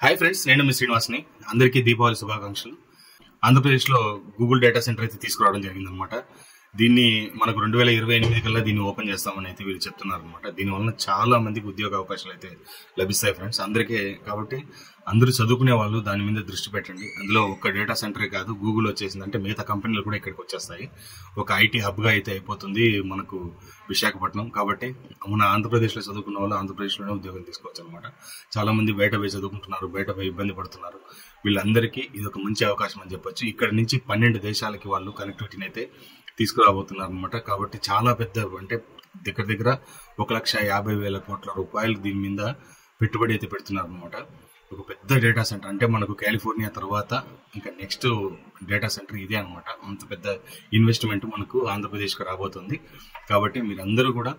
Hi friends, నేను మీ శ్రీనివాస్ని. అందరికీ దీపావళి శుభాకాంక్షలు. ఆంధ్రప్రదేశ్లో గూగుల్ డేటా సెంటర్ అయితే తీసుకురావడం జరిగిందనమాట. దీన్ని మనకు 2028 కల్లా దీన్ని ఓపెన్ చేస్తామని అయితే వీళ్ళు చెప్తున్నారు అనమాట. దీనివల్ల చాలా మందికి ఉద్యోగ అవకాశాలు అయితే లభిస్తాయి ఫ్రెండ్స్, అందరికీ. కాబట్టి అందరూ చదువుకునే వాళ్ళు దాని మీద దృష్టి పెట్టండి. అందులో ఒక డేటా సెంటరే కాదు, గూగుల్ వచ్చేసిందంటే మిగతా కంపెనీలు కూడా ఇక్కడికి వచ్చేస్తాయి. ఒక ఐటీ హబ్గా అయితే అయిపోతుంది మనకు విశాఖపట్నం. కాబట్టి మన ఆంధ్రప్రదేశ్లో చదువుకున్న వాళ్ళు ఆంధ్రప్రదేశ్లోనే ఉద్యోగం తీసుకోవచ్చు అనమాట. చాలా మంది బయట పోయి చదువుకుంటున్నారు, బయట పోయి ఇబ్బంది పడుతున్నారు. వీళ్ళందరికీ ఇది ఒక మంచి అవకాశం అని చెప్పొచ్చు. ఇక్కడ నుంచి 12 దేశాలకి వాళ్ళు కనెక్టివిటీని అయితే తీసుకురాబోతున్నారు అనమాట. కాబట్టి చాలా పెద్ద, అంటే దగ్గర దగ్గర 1,50,000 కోట్ల రూపాయలు దీని మీద పెట్టుబడి అయితే పెడుతున్నారు అనమాట. ఒక పెద్ద డేటా సెంటర్, అంటే మనకు కాలిఫోర్నియా తర్వాత ఇంకా నెక్స్ట్ డేటా సెంటర్ ఇదే అనమాట. అంత పెద్ద ఇన్వెస్ట్మెంట్ మనకు ఆంధ్రప్రదేశ్కి రాబోతుంది. కాబట్టి మీరందరూ కూడా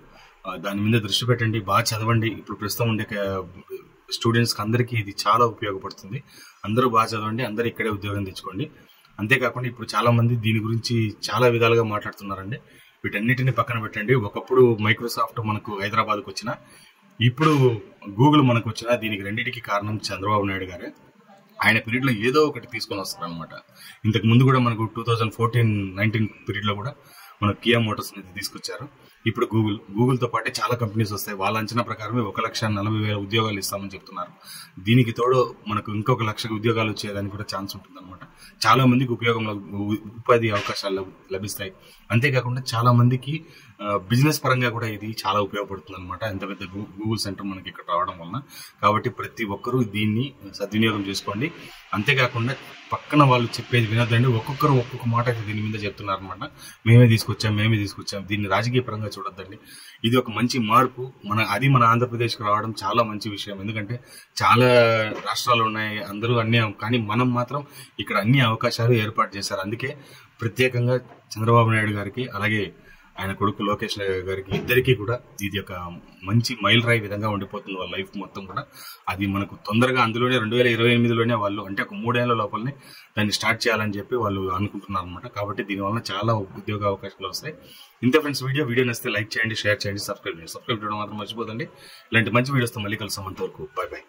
దాని మీద దృష్టి పెట్టండి, బాగా చదవండి. ఇప్పుడు ప్రస్తుతం ఉండే స్టూడెంట్స్కి అందరికీ ఇది చాలా ఉపయోగపడుతుంది. అందరూ బాగా చదవండి, అందరూ ఇక్కడే ఉద్యోగం తెచ్చుకోండి. అంతేకాకుండా ఇప్పుడు చాలా మంది దీని గురించి చాలా విధాలుగా మాట్లాడుతున్నారండి. వీటన్నిటిని పక్కన పెట్టండి. ఒకప్పుడు మైక్రోసాఫ్ట్ మనకు హైదరాబాద్కు వచ్చిన, ఇప్పుడు గూగుల్ మనకు వచ్చిన, దీనికి రెండింటికి కారణం చంద్రబాబు నాయుడు గారే. ఆయన పీరియడ్ లో ఏదో ఒకటి తీసుకొని వస్తారు అనమాట. ఇంతకు ముందు కూడా మనకు 2014-19 పీరియడ్ లో కూడా మనకు కియా మోటార్స్ అనేది తీసుకొచ్చారు. ఇప్పుడు గూగుల్ తో పాటే చాలా కంపెనీస్ వస్తాయి. వాళ్ళ అంచనా ప్రకారమే 1,40,000 ఉద్యోగాలు ఇస్తామని చెప్తున్నారు. దీనికి తోడు మనకు ఇంకొక 1,00,000 ఉద్యోగాలు వచ్చేదానికి కూడా ఛాన్స్ ఉంటుంది అనమాట. చాలా మందికి ఉపాధి అవకాశాలు లభిస్తాయి. అంతేకాకుండా చాలా మందికి బిజినెస్ పరంగా కూడా ఇది చాలా ఉపయోగపడుతుంది అనమాట, ఎంత పెద్ద గూగుల్ సెంటర్ మనకి ఇక్కడ రావడం వలన. కాబట్టి ప్రతి ఒక్కరూ దీన్ని సద్వినియోగం చేసుకోండి. అంతేకాకుండా పక్కన వాళ్ళు చెప్పేది వినొద్దండి. ఒక్కొక్కరు ఒక్కొక్క మాట అయితే దీని మీద చెప్తున్నారు అనమాట. మేమే తీసుకొచ్చాం, దీన్ని రాజకీయ పరంగా చూడొద్దండి. ఇది ఒక మంచి మార్పు. మన ఆంధ్రప్రదేశ్కి రావడం చాలా మంచి విషయం. ఎందుకంటే చాలా రాష్ట్రాలు ఉన్నాయి, అందరూ అన్ని, కానీ మనం మాత్రం ఇక్కడ అన్ని అవకాశాలు ఏర్పాటు చేశారు. అందుకే ప్రత్యేకంగా చంద్రబాబు నాయుడు గారికి, అలాగే ఆయన కొడుకు లోకేష్ గారికి, ఇద్దరికి కూడా ఇది ఒక మంచి మైల్ రాయి విధంగా ఉండిపోతుంది వాళ్ళ లైఫ్ మొత్తం కూడా. అది మనకు తొందరగా అందులోనే 2028లోనే వాళ్ళు, అంటే ఒక 3 ఏళ్ల లోపలనే దాన్ని స్టార్ట్ చేయాలని చెప్పి వాళ్ళు అనుకుంటున్నారు అనమాట. కాబట్టి దీనివల్ల చాలా ఉద్యోగ అవకాశాలు వస్తాయి. ఇంతే ఫ్రెండ్స్, వీడియో నచ్చితే లైక్ చేయండి, షేర్ చేయండి, సబ్స్క్రైబ్ చేయడం మాత్రం మర్చిపోదండి. ఇలాంటి మంచి వీడియోస్తో మళ్ళీ కలుస్తాం. అంతవరకు బాయ్ బాయ్.